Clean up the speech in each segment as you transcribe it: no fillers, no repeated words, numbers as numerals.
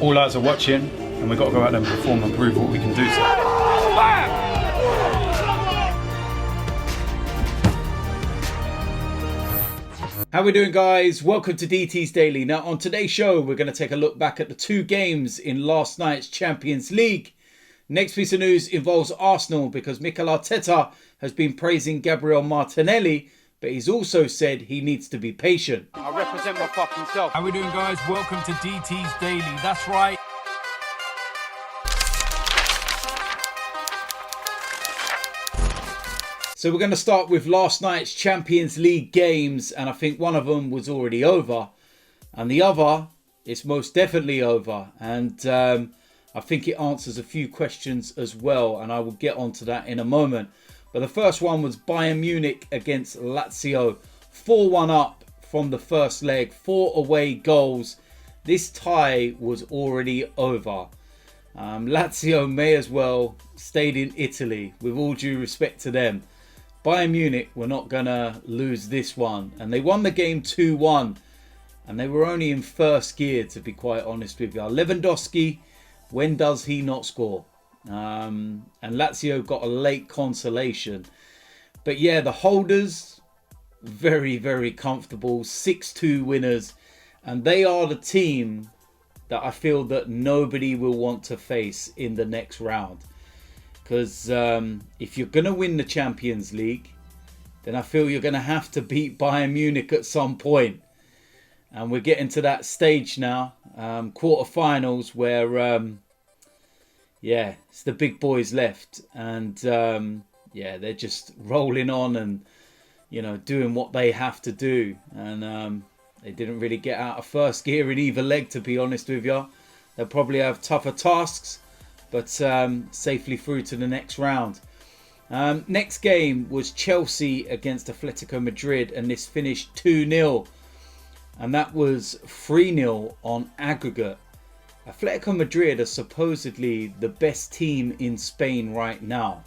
All eyes are watching, and we've got to go out there and perform and prove what we can do. How we doing, guys? Welcome to DT's Daily. Now, on today's show, we're going to take a look back at the two games in last night's Champions League. Next piece of news involves Arsenal because Mikel Arteta has been praising Gabriel Martinelli, but he's also said he needs to be patient. I represent my fucking self. How we doing, guys? Welcome to DT's Daily. That's right. So we're going to start with last night's Champions League games, and I think one of them was already over, and the other is most definitely over, and I think it answers a few questions as well, and I will get onto that in a moment. But the first one was Bayern Munich against Lazio. 4-1 up from the first leg, 4 away goals. This tie was already over. Lazio may as well stayed in Italy, with all due respect to them. Bayern Munich were not going to lose this one. And they won the game 2-1. And they were only in first gear, to be quite honest with you. Lewandowski, when does he not score? And Lazio got a late consolation. But yeah, the holders, very, very comfortable. 6-2 winners. And they are the team that I feel that nobody will want to face in the next round. Because if you're going to win the Champions League, then I feel you're going to have to beat Bayern Munich at some point. And we're getting to that stage now. Quarterfinals where... yeah, it's the big boys left, and yeah, they're just rolling on and, you know, doing what they have to do. And they didn't really get out of first gear in either leg, to be honest with you. They'll probably have tougher tasks, but safely through to the next round. Next game was Chelsea against Atletico Madrid, and this finished 2-0, and that was 3-0 on aggregate. Atletico Madrid are supposedly the best team in Spain right now.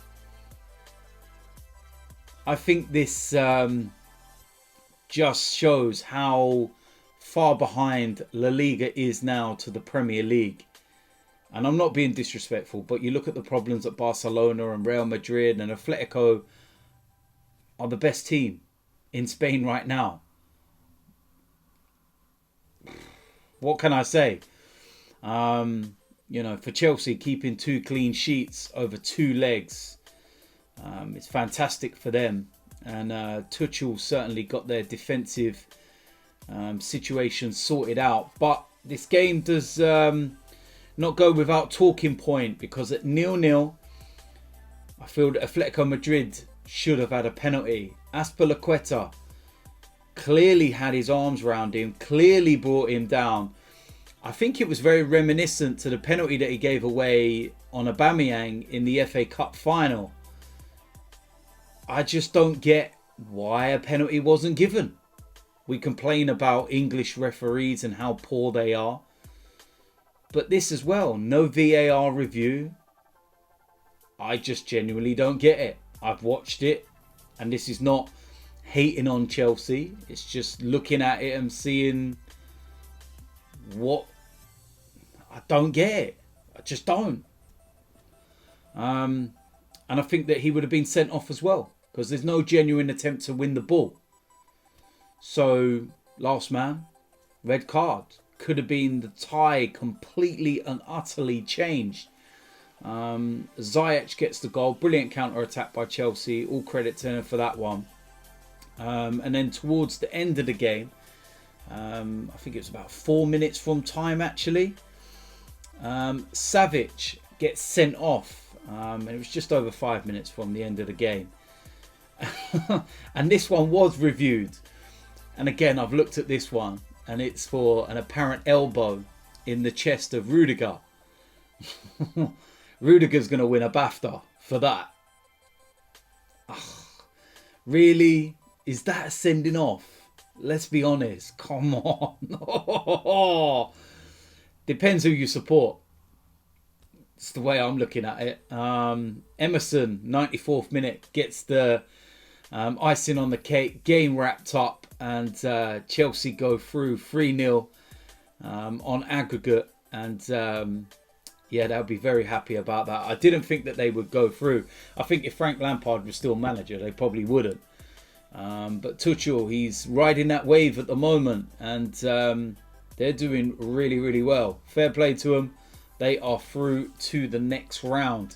I think this just shows how far behind La Liga is now to the Premier League. And I'm not being disrespectful, but you look at the problems at Barcelona and Real Madrid, and Atletico are the best team in Spain right now. What can I say? You know, for Chelsea, keeping 2 clean sheets over 2 legs, it's fantastic for them. And Tuchel certainly got their defensive situation sorted out. But this game does not go without talking point, because at 0-0, I feel that Atletico Madrid should have had a penalty. Azpilicueta clearly had his arms around him, clearly brought him down. I think it was very reminiscent to the penalty that he gave away on Aubameyang in the FA Cup final. I just don't get why a penalty wasn't given. We complain about English referees and how poor they are. But this as well, no VAR review. I just genuinely don't get it. I've watched it, and this is not hating on Chelsea. It's just looking at it and seeing what... I don't get it. I just don't. And I think that he would have been sent off as well, because there's no genuine attempt to win the ball. So, last man, red card. Could have been the tie completely and utterly changed. Ziyech gets the goal. Brilliant counter-attack by Chelsea. All credit to him for that one. And then towards the end of the game, I think it was about 4 minutes from time actually, Savic gets sent off, and it was just over 5 minutes from the end of the game. And this one was reviewed, and again I've looked at this one, and it's for an apparent elbow in the chest of Ødegaard. Rudiger's going to win a BAFTA for that. Really? Is that a sending off? Let's be honest. Come on. Depends who you support. It's the way I'm looking at it. Emerson, 94th minute, gets the icing on the cake. Game wrapped up, and Chelsea go through 3-0 on aggregate. And yeah, they'll be very happy about that. I didn't think that they would go through. I think if Frank Lampard was still manager, they probably wouldn't. But Tuchel, he's riding that wave at the moment, and they're doing really, really well. Fair play to them. They are through to the next round,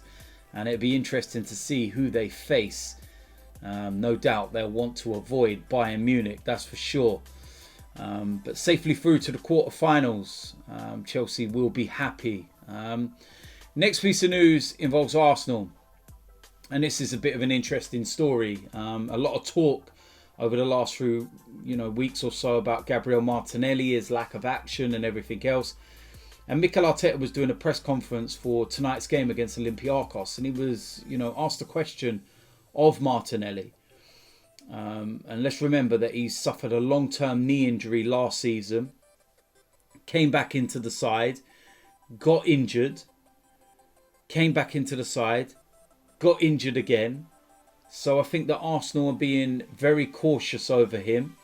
and it'll be interesting to see who they face. No doubt they'll want to avoid Bayern Munich, that's for sure. But safely through to the quarterfinals, Chelsea will be happy. Next piece of news involves Arsenal, and this is a bit of an interesting story. A lot of talk over the last few weeks or so about Gabriel Martinelli, his lack of action and everything else. And Mikel Arteta was doing a press conference for tonight's game against Olympiacos, and he was asked a question of Martinelli. And let's remember that he suffered a long-term knee injury last season, came back into the side, got injured, came back into the side, got injured again. So I think that Arsenal are being very cautious over him.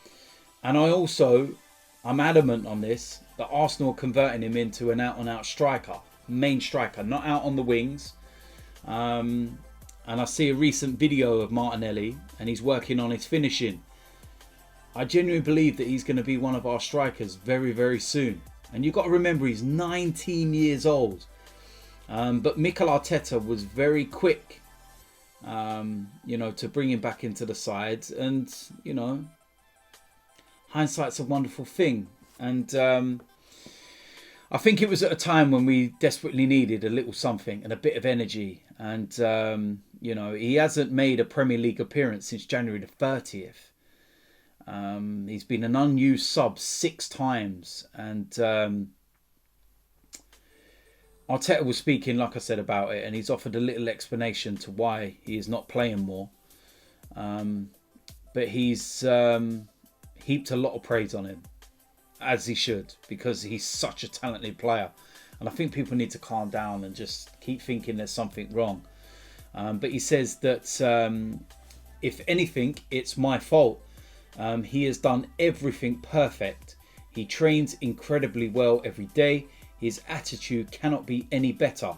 And I'm adamant on this, that Arsenal are converting him into an out-and-out striker, main striker, not out on the wings. And I see a recent video of Martinelli, and he's working on his finishing. I genuinely believe that he's going to be one of our strikers very, very soon. And you've got to remember, he's 19 years old. But Mikel Arteta was very quick, to bring him back into the side. And, hindsight's a wonderful thing. And I think it was at a time when we desperately needed a little something and a bit of energy. And, he hasn't made a Premier League appearance since January the 30th. He's been an unused sub 6 times. And Arteta was speaking, like I said, about it. And he's offered a little explanation to why he is not playing more. But he's heaped a lot of praise on him, as he should, because he's such a talented player. And I think people need to calm down and just keep thinking there's something wrong. But he says that if anything, it's my fault. He has done everything perfect. He trains incredibly well every day. His attitude cannot be any better.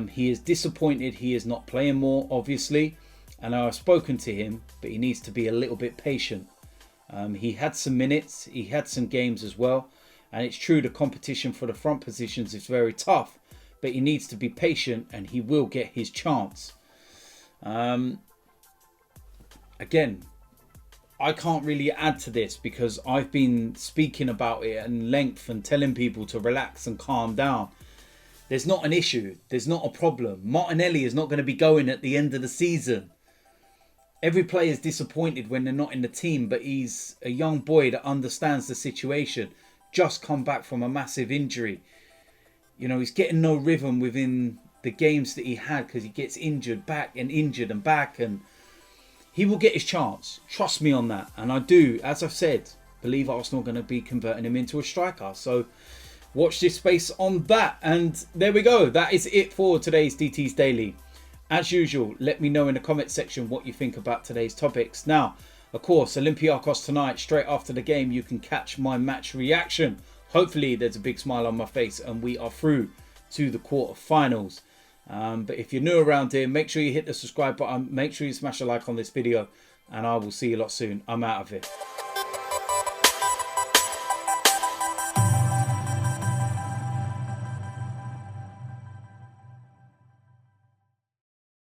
He is disappointed he is not playing more, obviously. And I've spoken to him, but he needs to be a little bit patient. He had some minutes. He had some games as well. And it's true, the competition for the front positions is very tough. But he needs to be patient, and he will get his chance. Again, I can't really add to this because I've been speaking about it at length and telling people to relax and calm down. There's not an issue. There's not a problem. Martinelli is not going to be going at the end of the season. Every player is disappointed when they're not in the team, but he's a young boy that understands the situation. Just come back from a massive injury. He's getting no rhythm within the games that he had because he gets injured back, and he will get his chance. Trust me on that. And I do, as I've said, believe Arsenal are going to be converting him into a striker. So watch this space on that. And there we go. That is it for today's DT's Daily. As usual, let me know in the comment section what you think about today's topics. Now, of course, Olympiacos tonight, straight after the game, you can catch my match reaction. Hopefully there's a big smile on my face and we are through to the quarterfinals. But if you're new around here, make sure you hit the subscribe button. Make sure you smash a like on this video, and I will see you lot soon. I'm out of here.